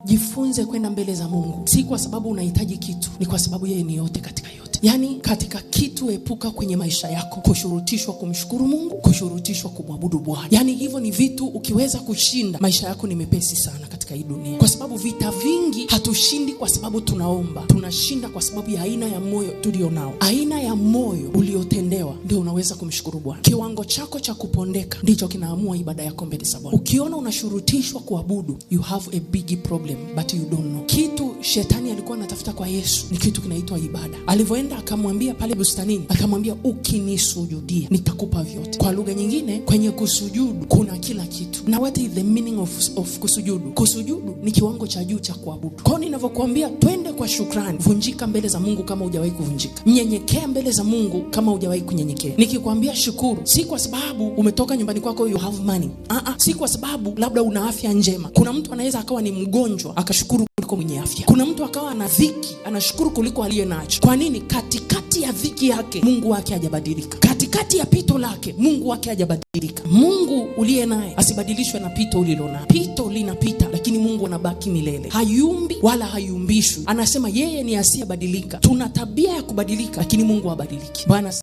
Jifunze kwenda mbele za Mungu, si kwa sababu unahitaji kitu, ni kwa sababu yeye ni yote katika yote. Yani katika kitu epuka kwenye maisha yako kushurutishwa kumshukuru Mungu, kushurutishwa kumwabudu Bwana. Yani hivyo ni vitu ukiweza kushinda, maisha yako ni mepesi sana katika hii dunia. Kwa sababu vita vingi hatushindi kwa sababu tunaomba, tunashinda kwa sababu ya aina ya moyo tulionao. Aina ya moyo uliotendewa ndio unaweza kumshukuru Bwana. Kiwango chako cha kupondeka ndicho kinaamua ibada yako mbele za Bwana. Ukiona unashurutishwa kuabudu, you have a big problem but you don't know. Kitu shetani alikuwa anatafuta kwa Yesu ni kitu kinaitwa ibada. Alivyoenda akamwambia pale bustanini, akamwambia ukinisujudia nitakupa vyote. Kwa lugha nyingine, kwenye kusujudu kuna kila kitu. Na what is the meaning of kusujudu? Kusujudu ni kiwango cha juu cha kuabudu. Kwa nini ninavyokuambia twende kwa shukrani, vunjika mbele za Mungu kama hujawahi kuvunjika. Nyenyekea mbele za Mungu kama hujawahi kunyenyekea. Nikikwambia shukuru, si kwa sababu umetoka nyumbani kwako you have money. Si kwa sababu labda una afya njema. Kuna mtu anaweza akawa ni mgonjwa akashukuru kuliko mwenye afya. Kuna mtu akawa ana dhiki anashukuru kuliko aliye nacho. Kwa nini? Katikati ya dhiki yake Mungu wake hajabadilika. Katikati ya pito lake Mungu wake hajabadilika. Mungu uliye naye asibadilishwe na pito ulilonalo. Pito linapita lakini Mungu anabaki milele. Hayumbi wala hayumbishwi. Anasema yeye ni asiyebadilika. Tuna tabia ya kubadilika lakini Mungu habadiliki. Bwana